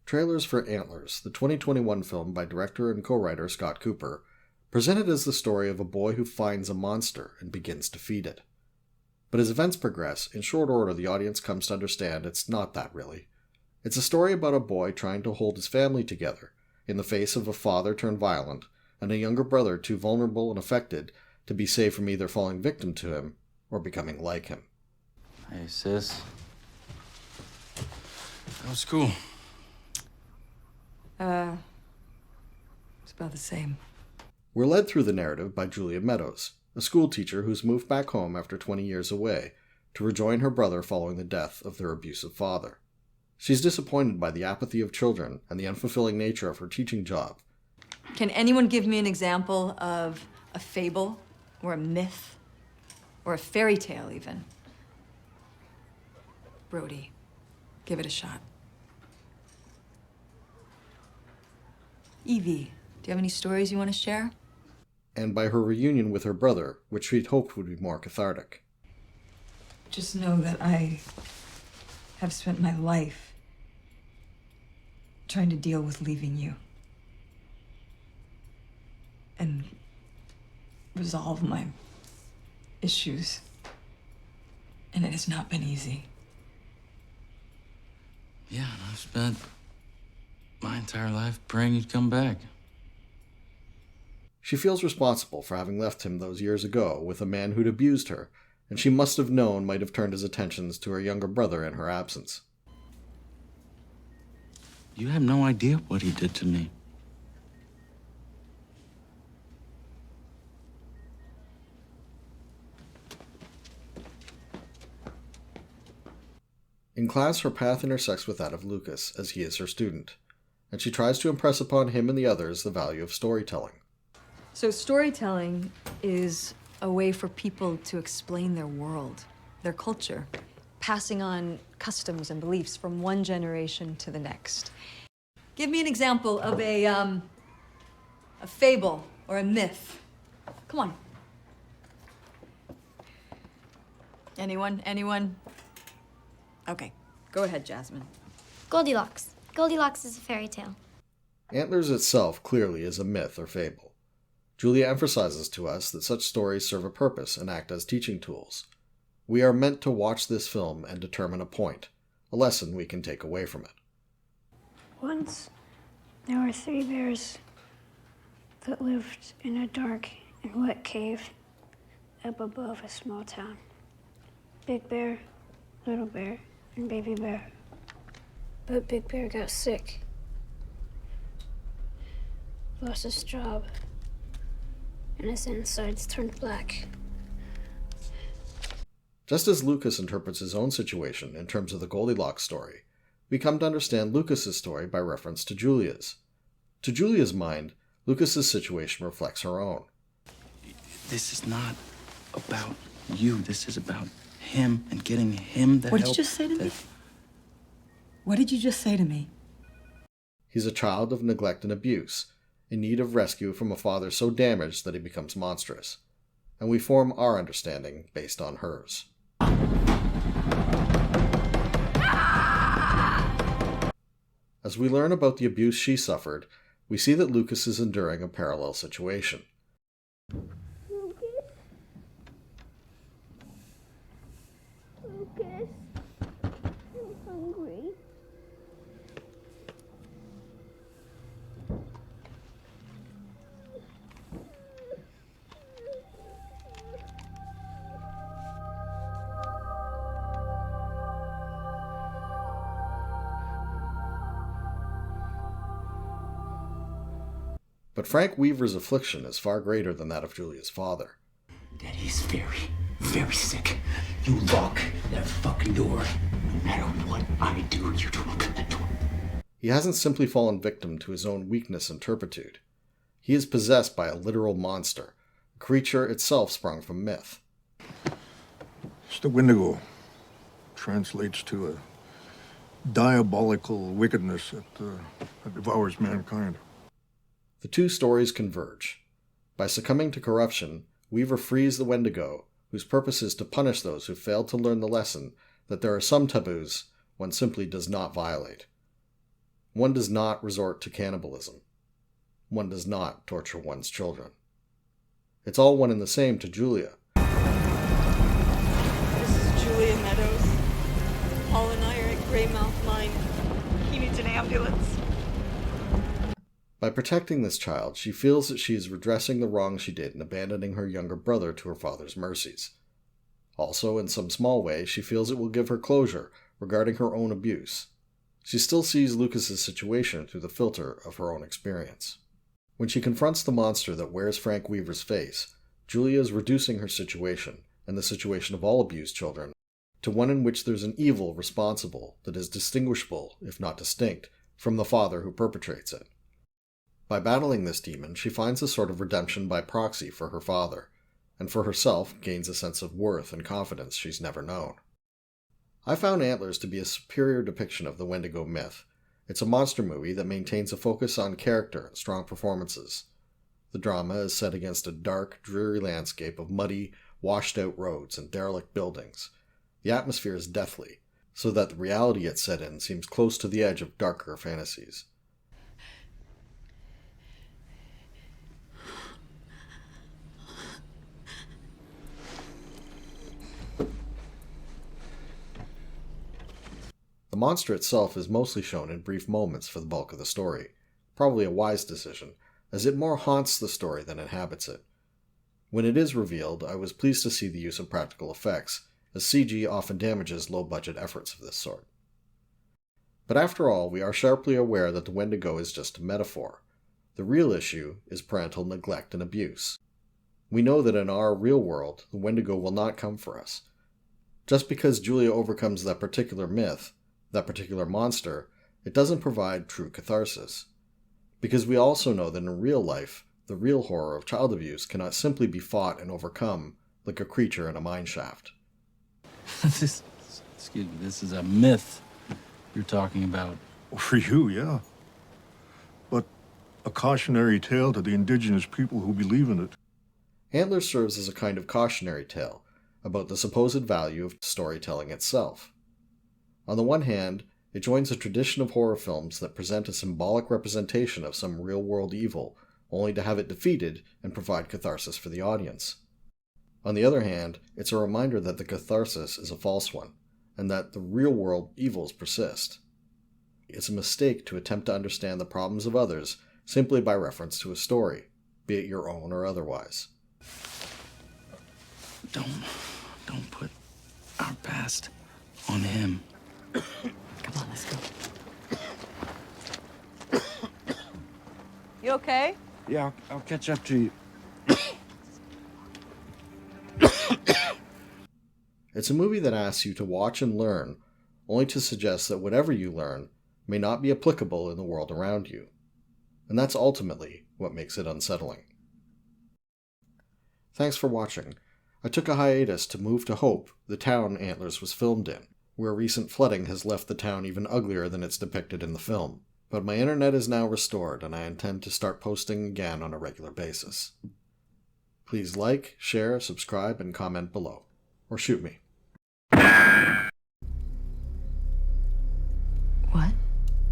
Trailers for Antlers, the 2021 film by director and co-writer Scott Cooper, presented as the story of a boy who finds a monster and begins to feed it. But as events progress, in short order the audience comes to understand it's not that really. It's a story about a boy trying to hold his family together, in the face of a father turned violent, and a younger brother too vulnerable and affected to be safe from either falling victim to him or becoming like him. Hey, sis. That was cool. It's about the same. We're led through the narrative by Julia Meadows, a school teacher who's moved back home after 20 years away to rejoin her brother following the death of their abusive father. She's disappointed by the apathy of children and the unfulfilling nature of her teaching job. Can anyone give me an example of a fable or a myth or a fairy tale even? Brody, give it a shot. Evie, do you have any stories you want to share? And by her reunion with her brother, which she'd hoped would be more cathartic. Just know that I have spent my life trying to deal with leaving you and resolve my issues. And it has not been easy. Yeah, and I've spent my entire life praying you'd come back. She feels responsible for having left him those years ago with a man who'd abused her, and she must have known might have turned his attentions to her younger brother in her absence. You have no idea what he did to me. In class, her path intersects with that of Lucas, as he is her student, and she tries to impress upon him and the others the value of storytelling. So storytelling is a way for people to explain their world, their culture, passing on customs and beliefs from one generation to the next. Give me an example of a fable or a myth. Come on. Anyone? Okay, go ahead, Jasmine. Goldilocks. Goldilocks is a fairy tale. Antlers itself clearly is a myth or fable. Julia emphasizes to us that such stories serve a purpose and act as teaching tools. We are meant to watch this film and determine a point, a lesson we can take away from it. Once, there were 3 bears that lived in a dark and wet cave up above a small town. Big Bear, Little Bear, and Baby Bear. But Big Bear got sick, lost his job, and his insides turned black. Just as Lucas interprets his own situation in terms of the Goldilocks story, we come to understand Lucas's story by reference to Julia's. To Julia's mind, Lucas's situation reflects her own. This is not about you. This is about him and getting him the help. What did you just say to me? What did you just say to me? He's a child of neglect and abuse, in need of rescue from a father so damaged that he becomes monstrous. And we form our understanding based on hers. As we learn about the abuse she suffered, we see that Lucas is enduring a parallel situation. Lucas, I'm hungry. But Frank Weaver's affliction is far greater than that of Julia's father. Daddy's very, very sick. You lock that fucking door. No matter what I do, you don't open that door. He hasn't simply fallen victim to his own weakness and turpitude. He is possessed by a literal monster, a creature itself sprung from myth. It's the Wendigo. Translates to a diabolical wickedness that devours mankind. The two stories converge. By succumbing to corruption, Weaver frees the Wendigo, whose purpose is to punish those who failed to learn the lesson that there are some taboos one simply does not violate. One does not resort to cannibalism. One does not torture one's children. It's all one and the same to Julia. This is Julia Meadows. Paul and I are at Greymouth Mine. He needs an ambulance. By protecting this child, she feels that she is redressing the wrong she did in abandoning her younger brother to her father's mercies. Also, in some small way, she feels it will give her closure regarding her own abuse. She still sees Lucas's situation through the filter of her own experience. When she confronts the monster that wears Frank Weaver's face, Julia is reducing her situation, and the situation of all abused children, to one in which there's an evil responsible that is distinguishable, if not distinct, from the father who perpetrates it. By battling this demon, she finds a sort of redemption by proxy for her father, and for herself gains a sense of worth and confidence she's never known. I found Antlers to be a superior depiction of the Wendigo myth. It's a monster movie that maintains a focus on character and strong performances. The drama is set against a dark, dreary landscape of muddy, washed-out roads and derelict buildings. The atmosphere is deathly, so that the reality it's set in seems close to the edge of darker fantasies. The monster itself is mostly shown in brief moments for the bulk of the story, probably a wise decision, as it more haunts the story than inhabits it. When it is revealed, I was pleased to see the use of practical effects, as CG often damages low-budget efforts of this sort. But after all, we are sharply aware that the Wendigo is just a metaphor. The real issue is parental neglect and abuse. We know that in our real world, the Wendigo will not come for us. Just because Julia overcomes that particular myth, that particular monster, it doesn't provide true catharsis. Because we also know that in real life, the real horror of child abuse cannot simply be fought and overcome like a creature in a mine shaft. Excuse me, this is a myth you're talking about. For you, yeah. But a cautionary tale to the indigenous people who believe in it. Antlers serves as a kind of cautionary tale about the supposed value of storytelling itself. On the one hand, it joins a tradition of horror films that present a symbolic representation of some real-world evil, only to have it defeated and provide catharsis for the audience. On the other hand, it's a reminder that the catharsis is a false one, and that the real-world evils persist. It's a mistake to attempt to understand the problems of others simply by reference to a story, be it your own or otherwise. Don't put our past on him. Come on, let's go. You okay? Yeah, I'll catch up to you. It's a movie that asks you to watch and learn, only to suggest that whatever you learn may not be applicable in the world around you. And that's ultimately what makes it unsettling. Thanks for watching. I took a hiatus to move to Hope, the town Antlers was filmed in, where recent flooding has left the town even uglier than it's depicted in the film. But my internet is now restored, and I intend to start posting again on a regular basis. Please like, share, subscribe, and comment below. Or shoot me.